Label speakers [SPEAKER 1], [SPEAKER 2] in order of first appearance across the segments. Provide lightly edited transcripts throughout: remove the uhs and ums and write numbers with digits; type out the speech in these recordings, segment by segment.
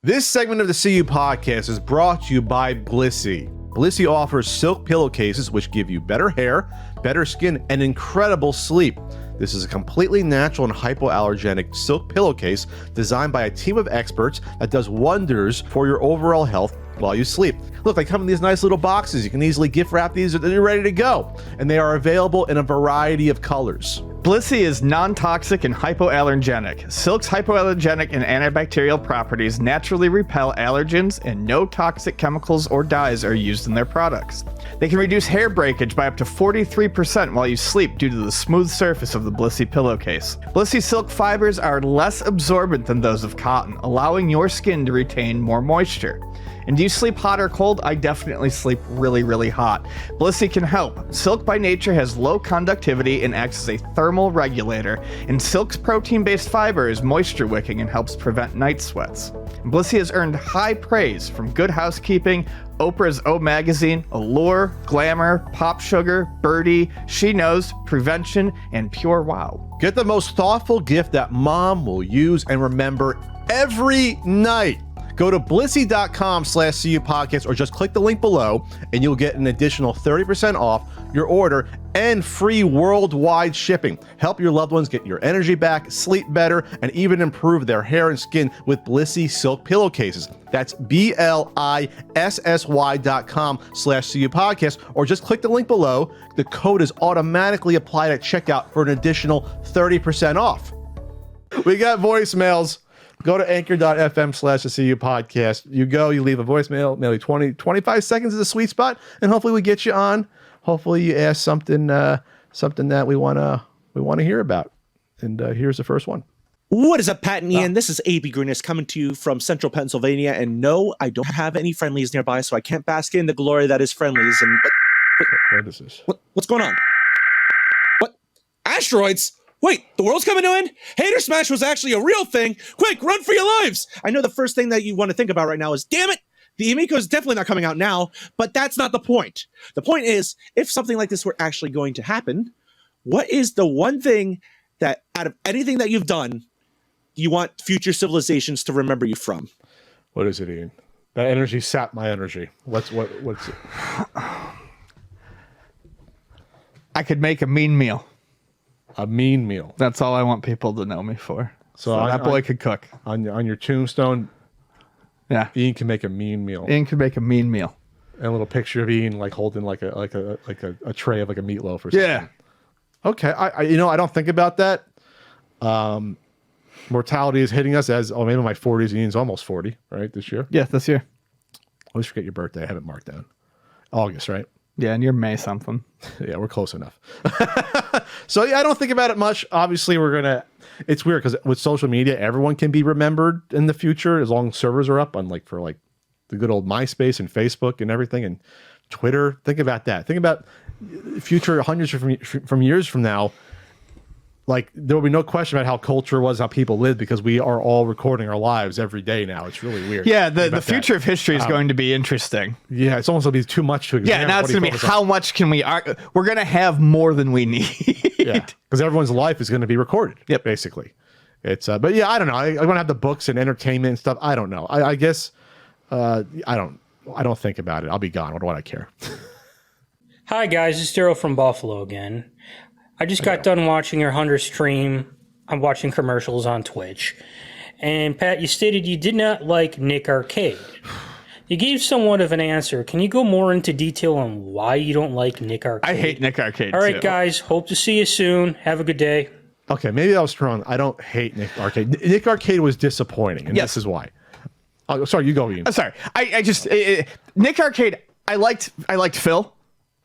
[SPEAKER 1] This segment of the CU podcast is brought to you by Blissy. Blissy offers silk pillowcases which give you better hair, better skin, and incredible sleep. This is a completely natural and hypoallergenic silk pillowcase designed by a team of experts that does wonders for your overall health while you sleep. Look, they come in these nice little boxes. You can easily gift wrap these and they're ready to go. And they are available in a variety of colors.
[SPEAKER 2] Blissy is non-toxic and hypoallergenic. Silk's hypoallergenic and antibacterial properties naturally repel allergens, and no toxic chemicals or dyes are used in their products. They can reduce hair breakage by up to 43% while you sleep due to the smooth surface of the Blissy pillowcase. Blissy silk fibers are less absorbent than those of cotton, allowing your skin to retain more moisture. And do you sleep hot or cold? I definitely sleep really, really hot. Blissy can help. Silk by nature has low conductivity and acts as a thermal regulator, and silk's protein-based fiber is moisture wicking and helps prevent night sweats. Blissy has earned high praise from Good Housekeeping, Oprah's O Magazine, Allure, Glamour, Pop Sugar, Birdie, She Knows, Prevention, and Pure Wow.
[SPEAKER 1] Get the most thoughtful gift that mom will use and remember every night. Go to blissy.com/CU podcast or just click the link below and you'll get an additional 30% off your order and free worldwide shipping. Help your loved ones get your energy back, sleep better, and even improve their hair and skin with Blissy silk pillowcases. That's BLISSY.com/CU podcast or just click the link below. The code is automatically applied at checkout for an additional 30% off. We got voicemails. Go to anchor.fm/CU podcast. You go, you leave a voicemail, maybe 25 seconds is a sweet spot, and hopefully we get you on. Hopefully you ask something that we want to hear about. And here's the first one.
[SPEAKER 3] What is up, Pat and Ian? This is AB Greenis coming to you from Central Pennsylvania. And no, I don't have any friendlies nearby, so I can't bask in the glory that is friendlies. And
[SPEAKER 1] What is this?
[SPEAKER 3] what's going on? What? Asteroids? Wait, the world's coming to an end? Hater Smash was actually a real thing. Quick, run for your lives. I know the first thing that you want to think about right now is, damn it, the Amico is definitely not coming out now, but that's not the point. The point is, if something like this were actually going to happen, what is the one thing that out of anything that you've done, you want future civilizations to remember you from?
[SPEAKER 1] What is it, Ian? That energy sapped my energy. What's it?
[SPEAKER 2] I could make a mean meal.
[SPEAKER 1] A mean meal.
[SPEAKER 2] That's all I want people to know me for. So that boy could cook.
[SPEAKER 1] On your tombstone,
[SPEAKER 2] yeah,
[SPEAKER 1] Ian can make a mean meal.
[SPEAKER 2] Ian could make a mean meal.
[SPEAKER 1] And a little picture of Ian like holding like a tray of like a meatloaf or something.
[SPEAKER 2] Yeah.
[SPEAKER 1] Okay. I don't think about that. Mortality is hitting us as maybe in my 40s. Ian's almost 40, right? This year.
[SPEAKER 2] Yeah, this year.
[SPEAKER 1] I always forget your birthday. I have it marked down. August, right?
[SPEAKER 2] Yeah, and you're May something.
[SPEAKER 1] Yeah, we're close enough. So yeah, I don't think about it much. Obviously, it's weird because with social media, everyone can be remembered in the future as long as servers are up, unlike for like the good old MySpace and Facebook and everything and Twitter. Think about that. Think about future hundreds from years from now. Like there will be no question about how culture was, how people lived, because we are all recording our lives every day now. It's really weird.
[SPEAKER 2] Yeah, the future of history is going to be interesting.
[SPEAKER 1] Yeah, it's almost going to be too much to examine.
[SPEAKER 2] Yeah, now it's going to be how much can we argue? We're going to have more than we need.
[SPEAKER 1] Yeah, because everyone's life is going to be recorded. Yep, basically. It's but yeah, I don't know. I want to have the books and entertainment and stuff. I don't know. I guess I don't think about it. I'll be gone. What do I care?
[SPEAKER 4] Hi guys, it's Daryl from Buffalo again. I just got done watching your Hunter stream. I'm watching commercials on Twitch. And Pat, you stated you did not like Nick Arcade. You gave somewhat of an answer. Can you go more into detail on why you don't like Nick Arcade?
[SPEAKER 2] I hate Nick Arcade.
[SPEAKER 4] All right, guys. Hope to see you soon. Have a good day.
[SPEAKER 1] Okay, maybe I was strong. I don't hate Nick Arcade. Nick Arcade was disappointing, and this is why. Oh, sorry, you go, Ian.
[SPEAKER 2] I'm sorry. I just Nick Arcade. I liked Phil.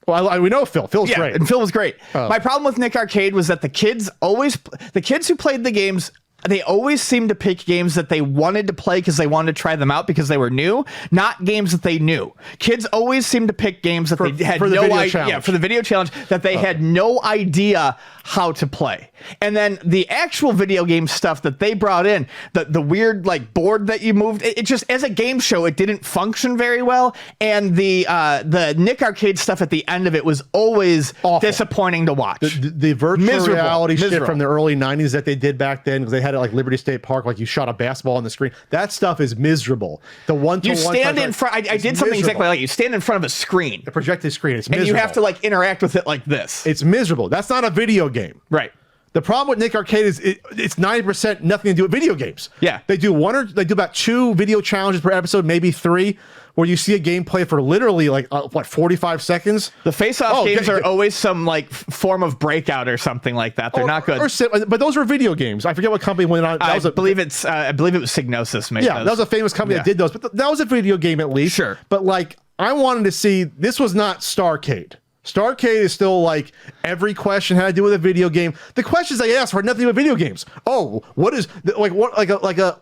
[SPEAKER 1] Well, we know Phil. Phil's great.
[SPEAKER 2] And Phil was great. My problem with Nick Arcade was that the kids who played the games, they always seemed to pick games that they wanted to play because they wanted to try them out because they were new, not games that they knew. Kids always seemed to pick games that they had no idea. Yeah, for the video challenge that they had no idea how to play. And then the actual video game stuff that they brought in, the weird like board that you moved, it just as a game show, it didn't function very well. And the Nick Arcade stuff at the end of it was always awful. Disappointing to watch.
[SPEAKER 1] The virtual reality shit from the early 90s that they did back then, because they had at like Liberty State Park, like you shot a basketball on the screen. That stuff is miserable. The one-to-one.
[SPEAKER 2] You stand in front. I did something exactly like you stand in front of a screen,
[SPEAKER 1] a projected screen. It's
[SPEAKER 2] and
[SPEAKER 1] miserable.
[SPEAKER 2] you have to like interact with it like this.
[SPEAKER 1] It's miserable. That's not a video game.
[SPEAKER 2] Right.
[SPEAKER 1] The problem with Nick Arcade is it's 90% nothing to do with video games.
[SPEAKER 2] Yeah.
[SPEAKER 1] They do about 2 video challenges per episode, maybe 3, where you see a gameplay for literally like 45 seconds.
[SPEAKER 2] The face-off games are always some like form of breakout or something like that. They're not good.
[SPEAKER 1] But those were video games. I forget what company went on.
[SPEAKER 2] I believe it was Psygnosis made
[SPEAKER 1] Yeah,
[SPEAKER 2] those.
[SPEAKER 1] that was a famous company that did those. But that was a video game at least.
[SPEAKER 2] Sure.
[SPEAKER 1] But like, I wanted to see, this was not Starcade. Starcade is still like every question had to do with a video game. The questions they asked were nothing to do with video games. Oh, what is a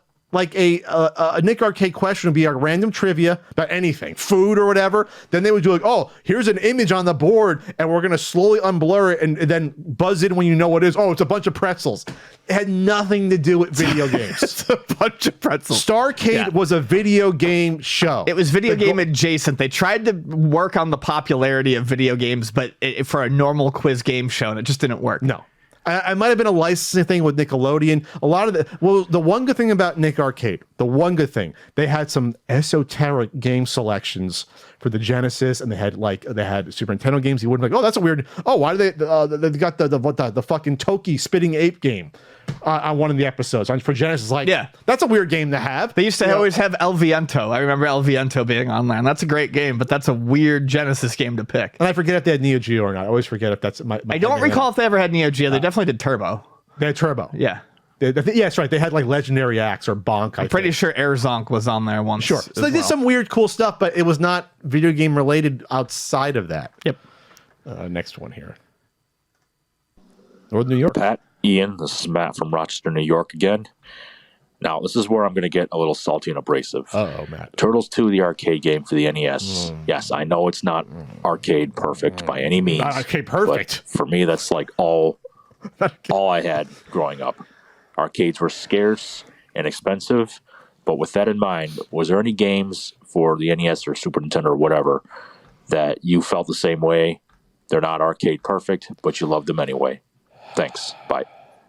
[SPEAKER 1] Nick Arcade question would be a random trivia about anything, food or whatever. Then they would do like, oh, here's an image on the board, and we're gonna slowly unblur it and then buzz in when you know what it is. Oh, it's a bunch of pretzels. It had nothing to do with video games.
[SPEAKER 2] It's a bunch of pretzels.
[SPEAKER 1] Starcade was a video game show.
[SPEAKER 2] It was video game adjacent. They tried to work on the popularity of video games, but for a normal quiz game show, and it just didn't work.
[SPEAKER 1] No. I might have been a licensing thing with Nickelodeon. A lot of the one good thing about Nick Arcade, the one good thing, they had some esoteric game selections for the Genesis, and they had Super Nintendo games. You wouldn't be like, oh, that's a weird. Oh, why do they got the fucking Toki spitting ape game on one of the episodes for Genesis? Like, yeah, that's a weird game to have.
[SPEAKER 2] They used to always have El Viento. I remember El Viento being online. That's a great game, but that's a weird Genesis game to pick.
[SPEAKER 1] And I forget if they had Neo Geo or not. I always forget if that's my
[SPEAKER 2] I don't recall if they ever had Neo Geo. They definitely did Turbo.
[SPEAKER 1] They had Turbo.
[SPEAKER 2] Yeah.
[SPEAKER 1] Yeah, that's right. They had like Legendary Axe or Bonk.
[SPEAKER 2] I'm pretty sure Air Zonk was on there once.
[SPEAKER 1] Sure. So they did some weird, cool stuff, but it was not video game related outside of that.
[SPEAKER 2] Yep.
[SPEAKER 1] Next one here. Northern New York.
[SPEAKER 5] Pat, Ian, this is Matt from Rochester, New York again. Now, this is where I'm going to get a little salty and abrasive.
[SPEAKER 1] Uh-oh, Matt.
[SPEAKER 5] Turtles 2, the arcade game for the NES. Yes, I know it's not arcade perfect by any means.
[SPEAKER 1] Not arcade perfect.
[SPEAKER 5] For me, that's like all I had growing up. Arcades were scarce and expensive, but with that in mind, was there any games for the NES or Super Nintendo or whatever that you felt the same way? They're not arcade perfect, but you loved them anyway. Thanks. Bye.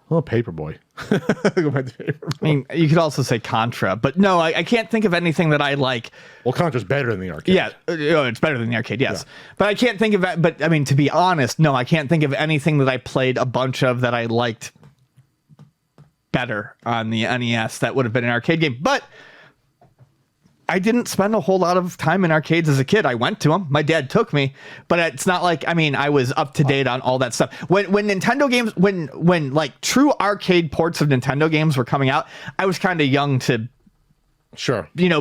[SPEAKER 1] Oh, Paperboy. Go back to Paperboy.
[SPEAKER 2] I mean, you could also say Contra, but no, I can't think of anything that I like.
[SPEAKER 1] Well, Contra's better than the arcade.
[SPEAKER 2] Yeah, it's better than the arcade, yes. Yeah. But I can't think of that. But I mean, to be honest, no, I can't think of anything that I played a bunch of that I liked better on the NES that would have been an arcade game. But I didn't spend a whole lot of time in arcades as a kid. I went to them. My dad took me, but it's not like, I mean, I was up to date on all that stuff. When Nintendo games, when like true arcade ports of Nintendo games were coming out, I was kind of young to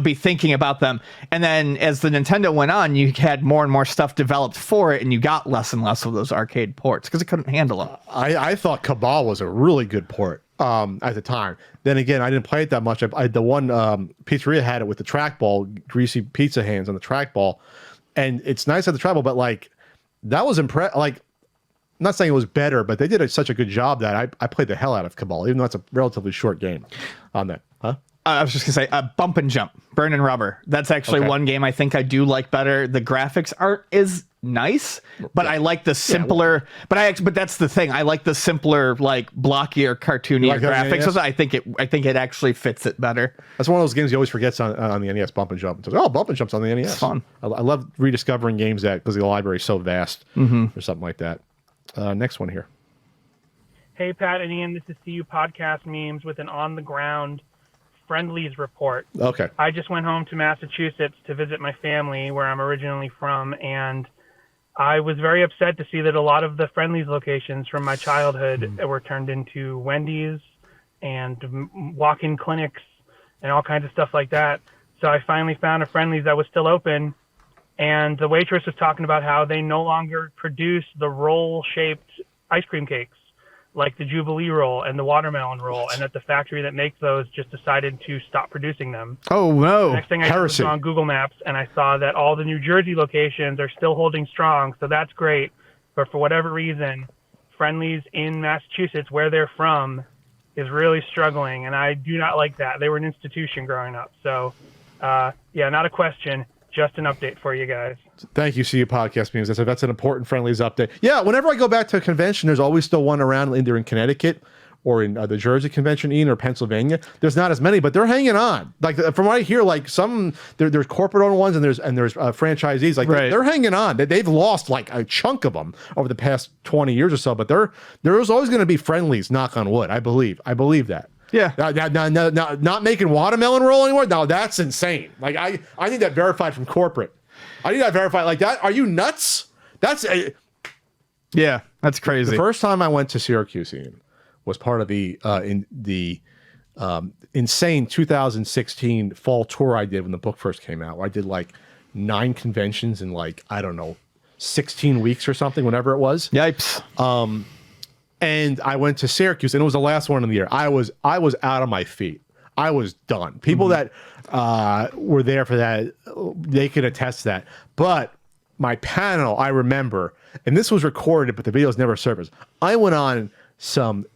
[SPEAKER 2] be thinking about them. And then as the Nintendo went on, you had more and more stuff developed for it, and you got less and less of those arcade ports because it couldn't handle them.
[SPEAKER 1] I thought Cabal was a really good port at the time. Then again, I didn't play it that much. The one pizzeria had it with the trackball, greasy pizza hands on the trackball, and it's nice at the trackball, but like that was like, I'm not saying it was better, but they did such a good job that I played the hell out of Cabal, even though it's a relatively short game on that. Huh?
[SPEAKER 2] I was just gonna say, Bump and Jump, Burn and Rubber. That's actually one game I think I do like better. The graphics aren't as nice, but I like the simpler. But that's the thing. I like the simpler, like blockier, cartoonier graphics. I think it actually fits it better.
[SPEAKER 1] That's one of those games you always forget on the NES. Bump and Jump. Oh, Bump and Jump's on the NES.
[SPEAKER 2] It's fun.
[SPEAKER 1] I love rediscovering games because the library is so vast or something like that. Next one here.
[SPEAKER 6] Hey, Pat and Ian, this is CU Podcast Memes with an on-the-ground friendlies report.
[SPEAKER 1] Okay.
[SPEAKER 6] I just went home to Massachusetts to visit my family where I'm originally from, and I was very upset to see that a lot of the friendlies locations from my childhood were turned into Wendy's and walk-in clinics and all kinds of stuff like that. So I finally found a friendlies that was still open, and the waitress was talking about how they no longer produce the roll-shaped ice cream cakes, like the Jubilee roll and the watermelon roll, and that the factory that makes those just decided to stop producing them.
[SPEAKER 2] Oh, no.
[SPEAKER 6] The next thing I did was on Google Maps, and I saw that all the New Jersey locations are still holding strong, so that's great. But for whatever reason, Friendlies in Massachusetts, where they're from, is really struggling, and I do not like that. They were an institution growing up. So, not a question, just an update for you guys.
[SPEAKER 1] Thank you, CU Podcast Memes. That's an important Friendlies update. Yeah, whenever I go back to a convention, there's always still one around either in Connecticut or in the Jersey convention, Ian, or Pennsylvania, there's not as many, but they're hanging on. Like from what I hear, like there's corporate owned ones and there's franchisees. Like they're hanging on. They've lost like a chunk of them over the past 20 years or so. But there's always going to be friendlies. Knock on wood. I believe that.
[SPEAKER 2] Yeah.
[SPEAKER 1] Now, not making watermelon roll anymore. Now that's insane. Like I need that verified from corporate. I need that verified like that. Are you nuts?
[SPEAKER 2] Yeah, that's crazy.
[SPEAKER 1] The first time I went to Syracuse, Ian, was part of the insane 2016 fall tour I did when the book first came out. Where I did like 9 conventions in like, I don't know, 16 weeks or something, whenever it was.
[SPEAKER 2] Yipes.
[SPEAKER 1] And I went to Syracuse, and it was the last one of the year. I was out of my feet. I was done. People that were there for that, they can attest to that. But my panel, I remember, and this was recorded, but the videos never surfaced. I went on some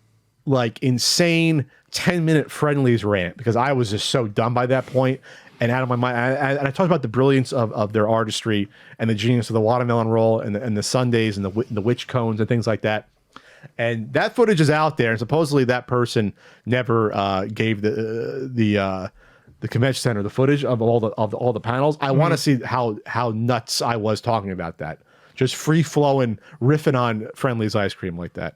[SPEAKER 1] like insane 10-minute friendlies rant because I was just so done by that point and out of my mind. And I talked about the brilliance of their artistry and the genius of the watermelon roll and the sundaes and the witch cones and things like that. And that footage is out there, and supposedly that person never gave the convention center the footage of all the panels. I want to see how nuts I was talking about that. Just free flowing, riffing on Friendly's ice cream like that.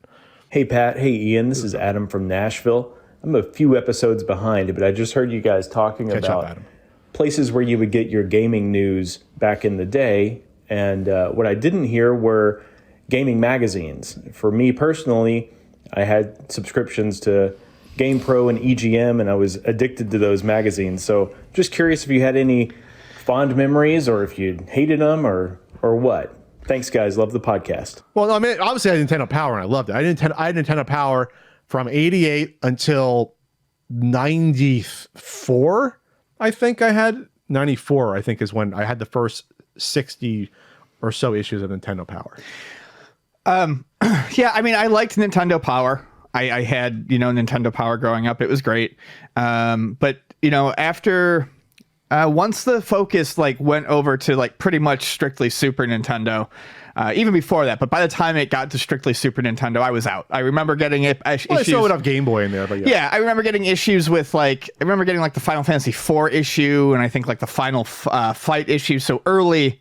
[SPEAKER 7] Hey, Pat. Hey, Ian. This is Adam from Nashville. I'm a few episodes behind, but I just heard you guys talking
[SPEAKER 1] Catch
[SPEAKER 7] about
[SPEAKER 1] up, Adam.
[SPEAKER 7] Places where you would get your gaming news back in the day. And what I didn't hear were gaming magazines. For me personally, I had subscriptions to GamePro and EGM, and I was addicted to those magazines. So just curious if you had any fond memories or if you hated them or what. Thanks, guys. Love the podcast.
[SPEAKER 1] Well, I mean, obviously I had Nintendo Power, and I loved it. I had Nintendo Power from 88 until 94, I think I had. 94, I think, is when I had the first 60 or so issues of Nintendo Power.
[SPEAKER 2] Yeah, I mean, I liked Nintendo Power. I had, Nintendo Power growing up. It was great. But, after once the focus went over to pretty much strictly Super Nintendo, even before that, but by the time it got to strictly Super Nintendo, I was out. I remember getting issues.
[SPEAKER 1] I still would have Game Boy in there, but yeah.
[SPEAKER 2] Yeah, I remember getting issues with I remember getting the Final Fantasy IV issue, and I think the Final Fight issue. So early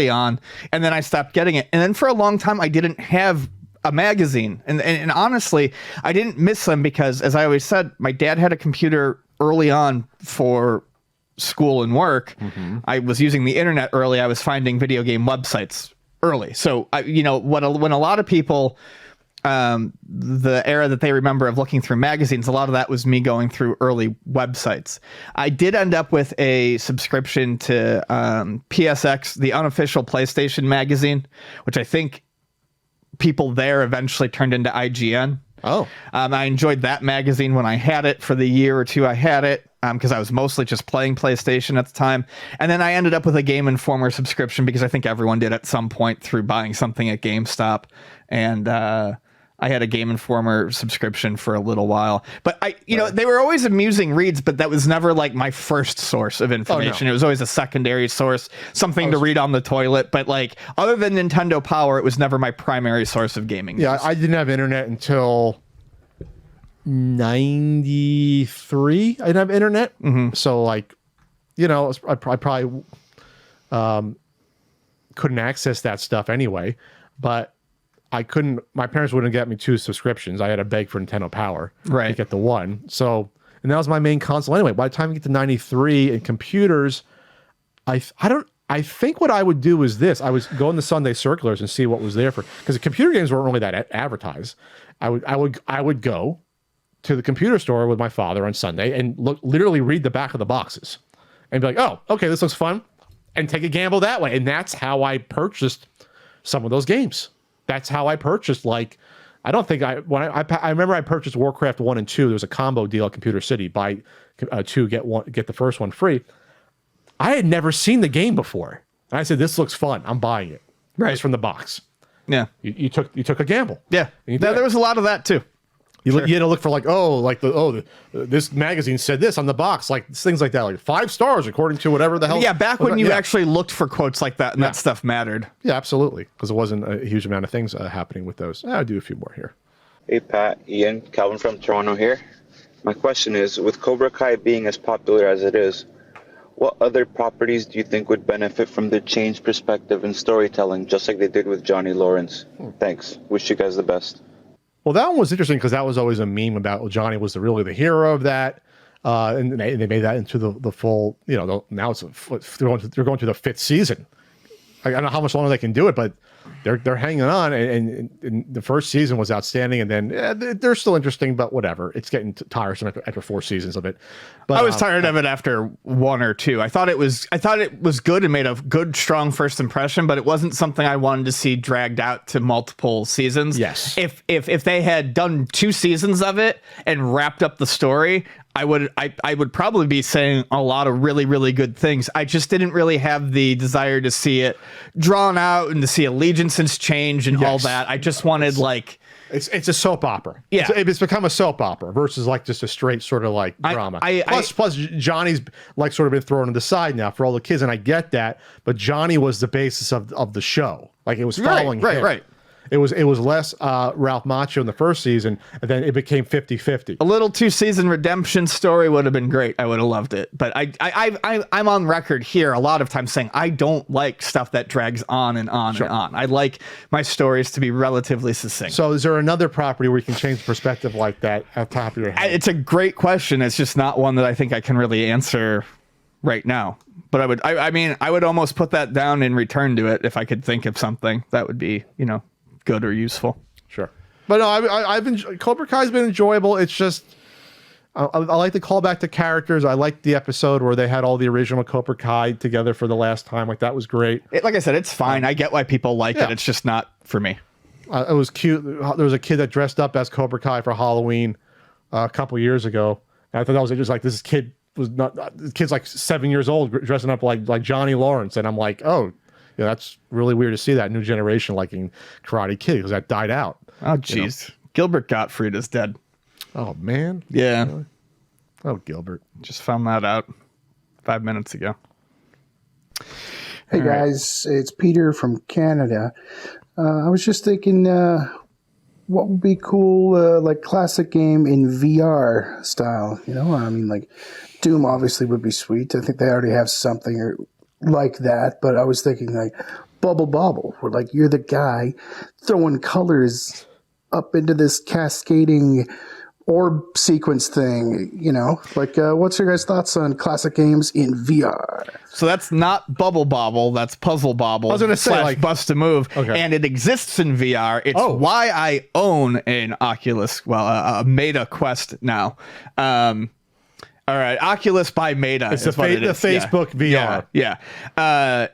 [SPEAKER 2] on, and then I stopped getting it. And then for a long time, I didn't have a magazine. And honestly, I didn't miss them because, as I always said, my dad had a computer early on for school and work. Mm-hmm. I was using the internet early. I was finding video game websites early. So, when a lot of people, the era that they remember of looking through magazines, a lot of that was me going through early websites. I did end up with a subscription to PSX, the unofficial PlayStation magazine, which I think people there eventually turned into IGN.
[SPEAKER 1] Oh.
[SPEAKER 2] I enjoyed that magazine when I had it for the year or two I had it, because I was mostly just playing PlayStation at the time. And then I ended up with a Game Informer subscription because I think everyone did at some point through buying something at GameStop. And I had a Game Informer subscription for a little while. But they were always amusing reads, but that was never my first source of information.
[SPEAKER 1] Oh, no.
[SPEAKER 2] It was always a secondary source, something to read on the toilet. But other than Nintendo Power, it was never my primary source of gaming news.
[SPEAKER 1] Yeah, I didn't have internet until 93. I didn't have internet.
[SPEAKER 2] Mm-hmm.
[SPEAKER 1] So I probably couldn't access that stuff anyway. But my parents wouldn't get me 2 subscriptions. I had to beg for Nintendo Power to get the one. So, and that was my main console anyway. By the time you get to 93 and computers, I think what I would do is this. I would go in the Sunday circulars and see what was there because the computer games weren't really that advertised. I would go to the computer store with my father on Sunday and literally read the back of the boxes and be like, oh, okay, this looks fun, and take a gamble that way. And that's how I purchased some of those games. That's how I purchased. I remember I purchased Warcraft 1 and 2. There was a combo deal at Computer City. Buy 2, get the first one free. I had never seen the game before. And I said, this looks fun. I'm buying it. Right. Just from the box.
[SPEAKER 2] Yeah.
[SPEAKER 1] You took a gamble.
[SPEAKER 2] Yeah. There was a lot of that too.
[SPEAKER 1] You had to look for this magazine said this on the box, things like that, 5 stars according to whatever the hell.
[SPEAKER 2] Yeah, back when you actually looked for quotes like that, and that stuff mattered.
[SPEAKER 1] Yeah, absolutely, because there wasn't a huge amount of things happening with those. I'll do a few more here.
[SPEAKER 8] Hey Pat, Ian, Calvin from Toronto here. My question is, with Cobra Kai being as popular as it is, what other properties do you think would benefit from the changed perspective and storytelling, just like they did with Johnny Lawrence? Thanks. Wish you guys the best.
[SPEAKER 1] Well, that one was interesting because that was always a meme about Johnny was really the hero of that. And they made that into the full, now they're going to the 5th season. I don't know how much longer they can do it, but they're hanging on. And the first season was outstanding, and then they're still interesting, but whatever. It's getting tiresome after 4 seasons of it. But
[SPEAKER 2] I was tired of it after 1 or 2. I thought it was good and made a good, strong first impression, but it wasn't something I wanted to see dragged out to multiple seasons.
[SPEAKER 1] Yes.
[SPEAKER 2] If they had done 2 seasons of it and wrapped up the story, I would probably be saying a lot of really, really good things. I just didn't really have the desire to see it drawn out and to see allegiances change and all that. I just wanted
[SPEAKER 1] it's a soap opera.
[SPEAKER 2] Yeah.
[SPEAKER 1] It's become a soap opera versus like just a straight sort of like drama. Plus Johnny's like sort of been thrown to the side now for all the kids, and I get that, but Johnny was the basis of the show. Like it was following him.
[SPEAKER 2] Right.
[SPEAKER 1] It was less Ralph Macchio in the first season, and then it became 50-50.
[SPEAKER 2] A little 2-season redemption story would have been great. I would have loved it. But I'm on record here a lot of times saying I don't like stuff that drags on and on and on. I like my stories to be relatively succinct.
[SPEAKER 1] So is there another property where you can change perspective like that at the top of your head?
[SPEAKER 2] It's a great question. It's just not one that I think I can really answer right now. But I would almost put that down and return to it if I could think of something that would be, good or useful.
[SPEAKER 1] Sure. But no, I've enjoyed, Cobra Kai's been enjoyable. It's just I like the callback to characters. I liked the episode where they had all the original Cobra Kai together for the last time. Like that was great.
[SPEAKER 2] Like I said, it's fine. I get why people like it. It's just not for me.
[SPEAKER 1] It was cute. There was a kid that dressed up as Cobra Kai for Halloween a couple years ago. And I thought that was just like this kid was not. The kid's like 7 years old, dressing up like Johnny Lawrence, and I'm like, oh. Yeah, that's really weird to see that new generation liking Karate Kid because that died out.
[SPEAKER 2] Oh, jeez. Gilbert Gottfried is dead.
[SPEAKER 1] Oh, man.
[SPEAKER 2] Yeah.
[SPEAKER 1] Really? Oh, Gilbert.
[SPEAKER 2] Just found that out 5 minutes ago.
[SPEAKER 9] Hey, guys. It's Peter from Canada. I was just thinking what would be cool, like classic game in VR style? I mean, like Doom obviously would be sweet. I think they already have something like that, but I was thinking like Bubble Bobble, where like you're the guy throwing colors up into this cascading orb sequence thing, like what's your guys' thoughts on classic games in VR?
[SPEAKER 2] So that's not Bubble Bobble, that's Puzzle Bobble.
[SPEAKER 1] I was going to say like
[SPEAKER 2] Bust a Move, and it exists in VR. It's why I own an Oculus, a Meta Quest now. All right, Oculus by Meta.
[SPEAKER 1] It's the Facebook VR.
[SPEAKER 2] Yeah.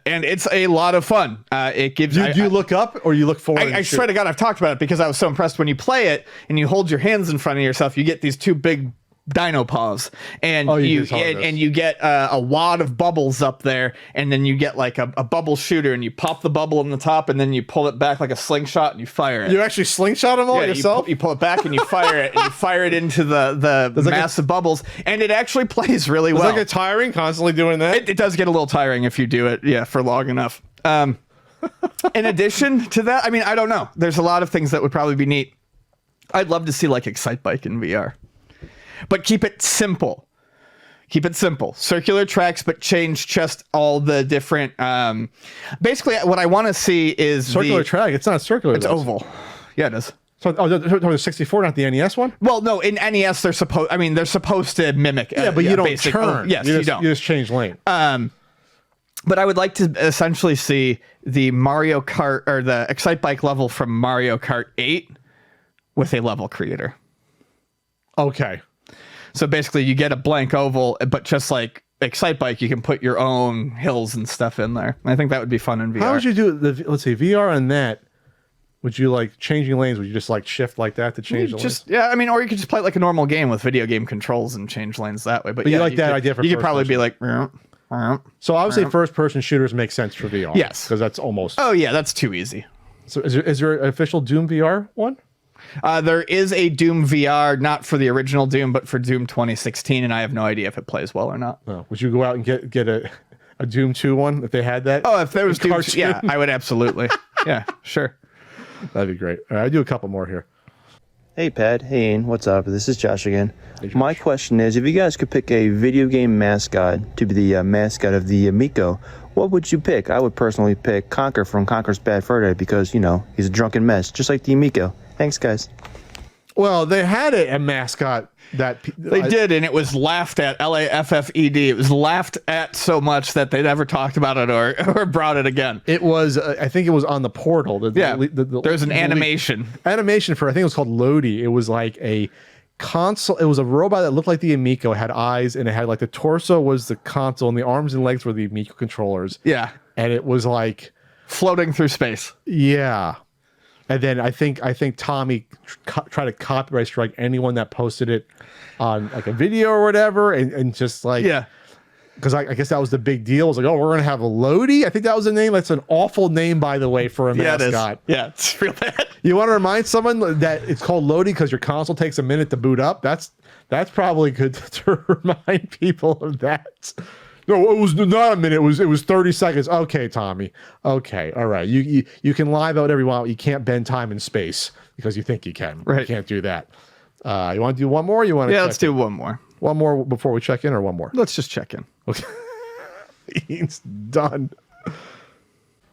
[SPEAKER 2] And it's a lot of fun. It gives.
[SPEAKER 1] Do you look up or you look forward?
[SPEAKER 2] I swear to God, I've talked about it because I was so impressed when you play it and you hold your hands in front of yourself. You get these 2 big dino paws, and you get a wad of bubbles up there, and then you get like a bubble shooter, and you pop the bubble in the top, and then you pull it back like a slingshot, and you fire it.
[SPEAKER 1] You actually slingshot them all yourself?
[SPEAKER 2] You pull it back and you fire it, and you fire it into the massive bubbles, and it actually plays really well.
[SPEAKER 1] Does it get tiring constantly doing that?
[SPEAKER 2] It does get a little tiring if you do it, for long enough. In addition to that, I mean, I don't know. There's a lot of things that would probably be neat. I'd love to see like Excite Bike in VR. But keep it simple. Circular tracks, but change just all the different. Basically, what I want to see is
[SPEAKER 1] circular track. It's not circular.
[SPEAKER 2] It's oval. Yeah, it is.
[SPEAKER 1] So, the 64, not the NES one.
[SPEAKER 2] Well, no, in NES they're supposed. I mean, they're supposed to mimic.
[SPEAKER 1] Yeah, but you don't turn.
[SPEAKER 2] Yes, you don't.
[SPEAKER 1] You just change lane.
[SPEAKER 2] But I would like to essentially see the Mario Kart or the Excite Bike level from Mario Kart 8 with a level creator.
[SPEAKER 1] Okay.
[SPEAKER 2] So basically you get a blank oval, but just like Excite Bike, you can put your own hills and stuff in there. I think that would be fun in VR.
[SPEAKER 1] How would you do let's see, VR on that? Would you like changing lanes? Would you just like shift like that to change the lanes?
[SPEAKER 2] Yeah, I mean, or you could just play it like a normal game with video game controls and change lanes that way. But
[SPEAKER 1] you like that idea for
[SPEAKER 2] you could probably be like,
[SPEAKER 1] so I would say first person shooters make sense for VR.
[SPEAKER 2] Yes.
[SPEAKER 1] Because that's almost.
[SPEAKER 2] Oh yeah, that's too easy.
[SPEAKER 1] So is there an official Doom VR one?
[SPEAKER 2] There is a Doom VR, not for the original Doom, but for Doom 2016, and I have no idea if it plays well or not.
[SPEAKER 1] Oh, would you go out and get a Doom 2 one if they had that?
[SPEAKER 2] Oh, if there was Doom 2, yeah, I would absolutely. Yeah, sure.
[SPEAKER 1] That'd be great. All right, I do a couple more here.
[SPEAKER 10] Hey, Pat. Hey, Ian. What's up? This is Josh again. My question is, if you guys could pick a video game mascot to be the mascot of the Amico, what would you pick? I would personally pick Conker from Conker's Bad Fur Day because, you know, he's a drunken mess, just like the Amico. Thanks, guys.
[SPEAKER 1] Well, they had a mascot that
[SPEAKER 2] They did, and it was laughed at. LAFFED. It was laughed at so much that they never talked about it or brought it again.
[SPEAKER 1] It was, I think it was on the portal.
[SPEAKER 2] There's an animation.
[SPEAKER 1] Animation for, I think it was called Lodi. It was like a console. It was a robot that looked like the Amico. It had eyes, and it had like the torso was the console, and the arms and legs were the Amico controllers.
[SPEAKER 2] Yeah.
[SPEAKER 1] And it was like
[SPEAKER 2] floating through space.
[SPEAKER 1] Yeah. And then I think Tommy tried to copyright strike anyone that posted it on like a video or whatever, and just like,
[SPEAKER 2] yeah,
[SPEAKER 1] because I guess that was the big deal. It was like, oh, we're gonna have a Lodi. I think that was the name. That's an awful name, by the way, for a mascot.
[SPEAKER 2] Yeah, it's real bad.
[SPEAKER 1] You want to remind someone that it's called Lodi because your console takes a minute to boot up. That's probably good to remind people of that. No, it was not a minute. It was 30 seconds. Okay, Tommy. Okay, all right. You can lie about whatever you want. You can't bend time and space because you think you can.
[SPEAKER 2] Right.
[SPEAKER 1] You can't do that. You want to do one more? Or you want to?
[SPEAKER 2] Yeah, let's do one more.
[SPEAKER 1] One more before we check in, or one more?
[SPEAKER 2] Let's just check in.
[SPEAKER 1] Okay. Ian's done.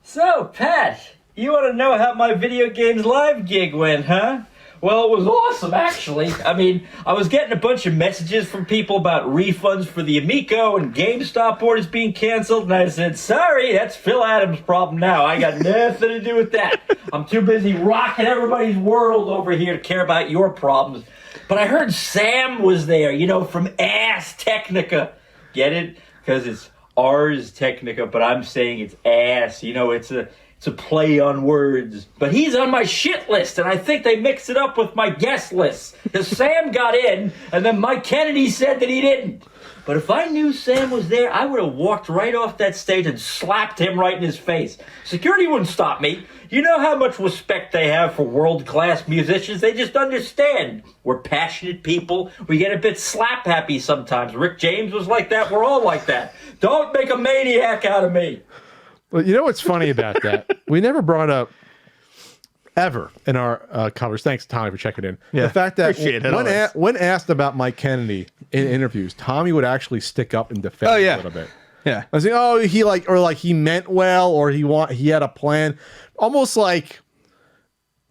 [SPEAKER 11] So, Pat, you want to know how my video games live gig went, huh? Well, it was awesome, actually. I mean, I was getting a bunch of messages from people about refunds for the Amico and GameStop orders being canceled, and I said, sorry, that's Phil Adams' problem now. I got nothing to do with that. I'm too busy rocking everybody's world over here to care about your problems. But I heard Sam was there, you know, from Ass Technica. Get it? Because it's Ars Technica, but I'm saying it's ass. You know, it's a play on words. But he's on my shit list, and I think they mixed it up with my guest list. Because Sam got in, and then Mike Kennedy said that he didn't. But if I knew Sam was there, I would have walked right off that stage and slapped him right in his face. Security wouldn't stop me. You know how much respect they have for world-class musicians? They just understand. We're passionate people. We get a bit slap-happy sometimes. Rick James was like that. We're all like that. Don't make a maniac out of me.
[SPEAKER 1] Well, you know what's funny about that? We never brought up ever in our covers. Thanks, Tommy, for checking in.
[SPEAKER 2] Yeah,
[SPEAKER 1] the fact that when asked about Mike Kennedy in interviews, Tommy would actually stick up and defend him a little bit.
[SPEAKER 2] Yeah,
[SPEAKER 1] I was like, oh, he meant well, or he had a plan, almost like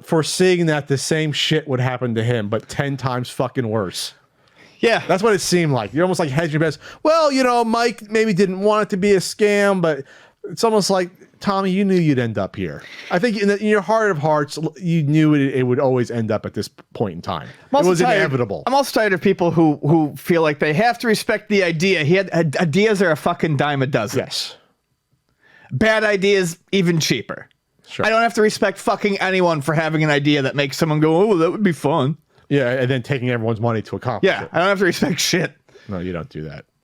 [SPEAKER 1] foreseeing that the same shit would happen to him, but 10 times fucking worse.
[SPEAKER 2] Yeah,
[SPEAKER 1] that's what it seemed like. You're almost like hedging your bets. Well, you know, Mike maybe didn't want it to be a scam, but it's almost like, Tommy, you knew you'd end up here. I think in your heart of hearts, you knew it would always end up at this point in time. It was inevitable.
[SPEAKER 2] I'm also tired of people who feel like they have to respect the idea. Ideas are a fucking dime a dozen.
[SPEAKER 1] Yes.
[SPEAKER 2] Bad ideas, even cheaper.
[SPEAKER 1] Sure.
[SPEAKER 2] I don't have to respect fucking anyone for having an idea that makes someone go, oh, that would be fun.
[SPEAKER 1] Yeah, and then taking everyone's money to accomplish it.
[SPEAKER 2] I don't have to respect shit.
[SPEAKER 1] No, you don't do that.